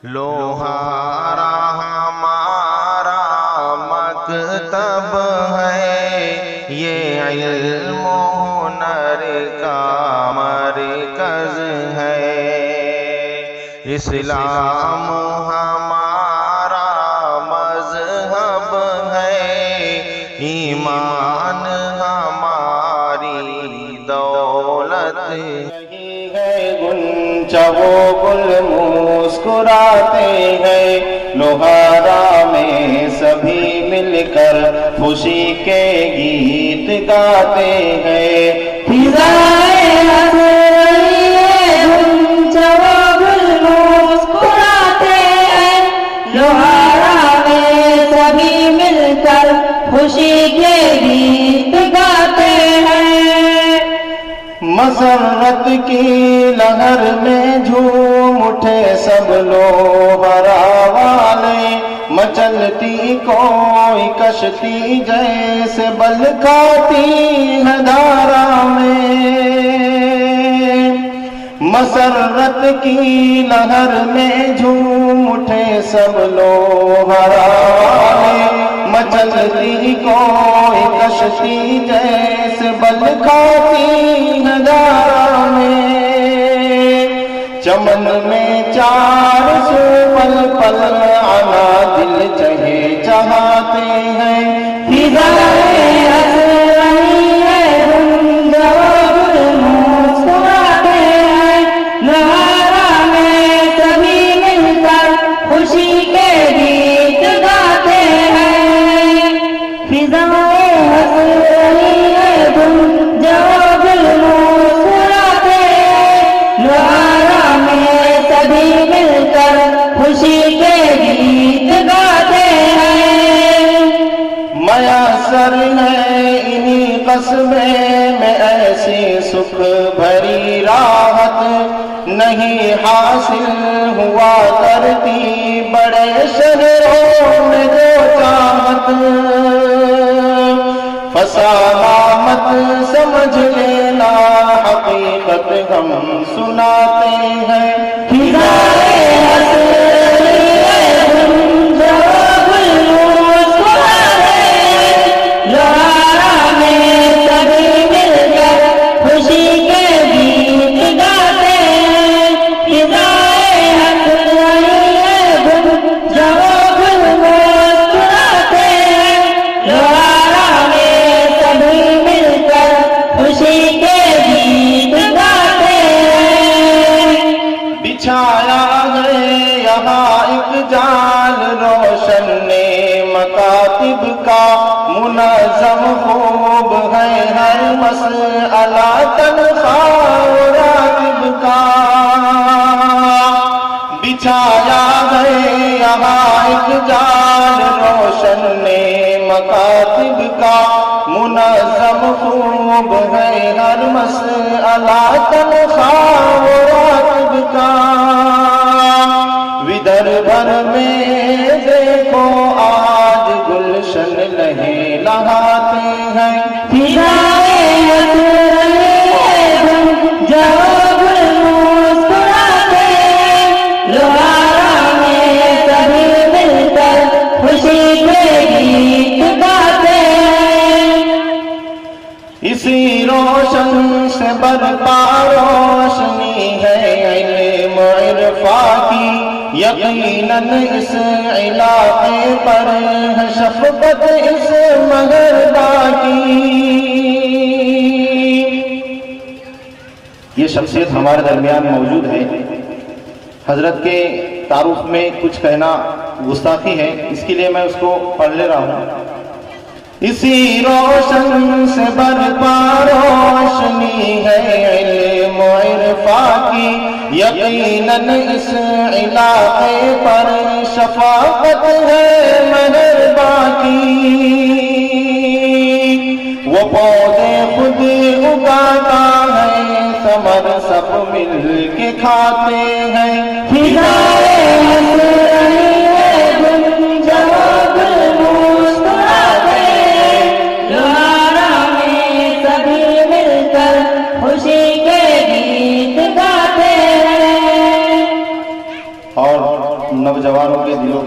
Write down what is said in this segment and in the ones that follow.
لوہارا ہمارا مکتب ہے، یہ علم و ہنر کا مرکز ہے۔ اسلام ہمارا مذہب ہے، ایمان ہماری دولت ہے۔ غنچہ و گل مسکراتے ہیں، لوہارا میں سبھی مل کر خوشی کے گیت گاتے ہیں۔ غنچہ و گل مسکراتے ہیں، لوہارا میں سبھی مل کر خوشی کے گیت گاتے ہیں۔ مسرت کی لہر میں جھوم اٹھے سب لوہارا والے، مچلتی کوئی کشتی جیسے بل کھاتی ہے دھارا میں۔ مسرت کی لہر میں جھوم اٹھے سب لوہارا والے، مچلتی کوئی کشتی جیسے بل کھاتی ہے دھارا میں۔ چمن میں چار سو پل پل آنا دل چہے چاہتے ہیں۔ لوہارا میں سبھی مل کر خوشی کے گیت گاتے ہیں۔ فضائیں ہنس رہی ہے، غنچہ و گل مسکراتے ہیں، لوہارا میں سبھی مل کر خوشی کے گیت گاتے ہیں۔ میسر ہے انہی قصبے میں ایسی سکھ بھری راحت، نہیں حاصل ہوا کرتی بڑے شہروں میں جو چاہت۔ فسانہ مت سمجھ لینا، حقیقت ہم سناتے ہیں۔ لوہارا میں سبھی مل کر خوشی کے گیت گاتے ہیں۔ فضائیں ہنس رہی ہے، غنچہ و گل مسکراتے ہیں، لوہارا میں سبھی مل کر خوشی کے گیت گاتے ہیں۔ بچھایا ہے یہاں ایک جال روشن نے مکاتب کا، منظم خوب ہے ہر مسئلہ تنخواہ و راتب کا۔ بچھایا ہے یہاں ایک جال روشن نے مکاتب کا، منظم خوب ہے ہر مسئلہ تنخواہ و راتب کا۔ ودربھر میں دیکھو آج گلشن لہے لہاتے ہیں۔ فضائیں ہنس رہی ہے، غنچہ و گل مسکراتے ہیں، لوہارا میں سبھی مل کر خوشی کے گیت گاتے ہیں۔ اسی روشن سے برپا روشنی ہے علم و عرفاں کی، یقیناً اس علاقے پر ہے شفقت اس مہرباں کی۔ یہ شخصیت ہمارے درمیان موجود ہے۔ حضرت کے تعارف میں کچھ کہنا گستاخی ہے، اس کے لیے میں اس کو پڑھ لے رہا ہوں۔ اسی روشن سے برپا روشنی ہے علم و عرفاں کی، یقیناً اس علاقے پر شفقت ہے مہرباں کی۔ وہ پودے خود اگاتا ہے، ثمر سب مل کے کھاتے ہیں۔ فضائیں ہنس رہی ہے، غنچہ و گل مسکراتے ہیں، لوہارا میں سبھی مل کر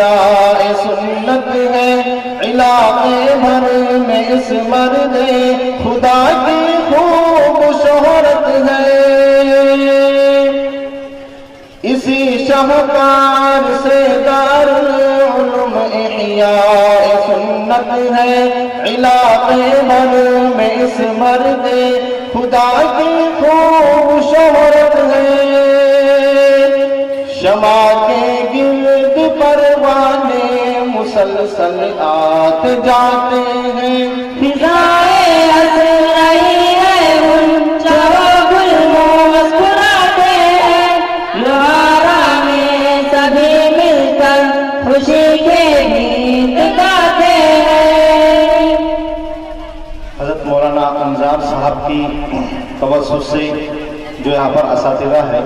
احیاء سنت ہے، علاقے بھر میں اس مرد خدا کی خوب شہرت ہے۔ اسی شاہکار سے دارالعلوم احیاء سنت ہے، علاقے بھر میں اس مرد خدا کی خوب شہرت ہے۔ شمع کے گرد پروانے مسلسل آتے جاتے ہیں، فضائے ہنس رہی ہے ان جواب مسکراتے ہیں، لوہارا میں سبھی مل کر خوشی کے گیت گاتے ہیں۔ حضرت مولانا انظار صاحب کی توسط سے جو یہاں پر اساتذہ ہے،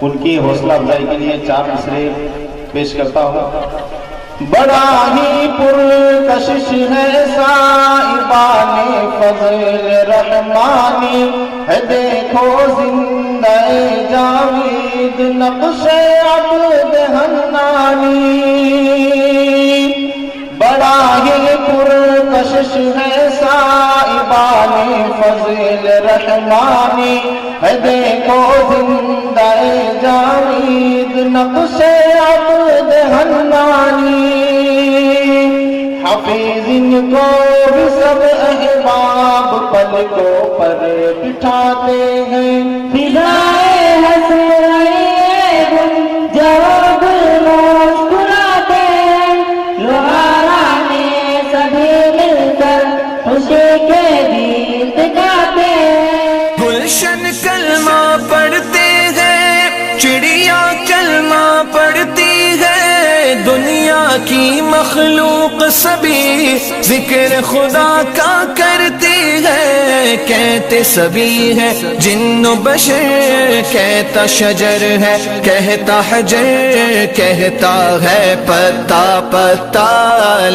ان کی حوصلہ افزائی کے لیے 4 مصرے پیش کرتا ہوں۔ بڑا ہی پرکشش ہے صاحبان فضل رحمانی، ہے دیکھو زندہ جاوید نقش عبد حنانی۔ بڑا ہی پرکشش ہے صاحبان فضل رحمانی، ہے دیکھو زندہ جاوید نقش عبد حنانی۔ حافظ ان کو بھی سب احباب پلکوں پر بٹھاتے ہیں، فضائے ہنس رہی ہے ان جواب مسکراتے ہیں، لوہارا میں سبھی مل کر خوشی کے گیت گاتے ہیں۔ گلشن کلمہ پڑھتے ہیں، چڑیا کلمہ پڑھتی ہے، دنیا کی مخلوق سبھی ذکر خدا کا کرتی ہے۔ کہتے سبھی ہے جن و بشر، کہتا شجر ہے کہتا حجر، کہتا ہے پتا پتا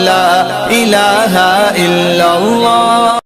لا الہ الا اللہ۔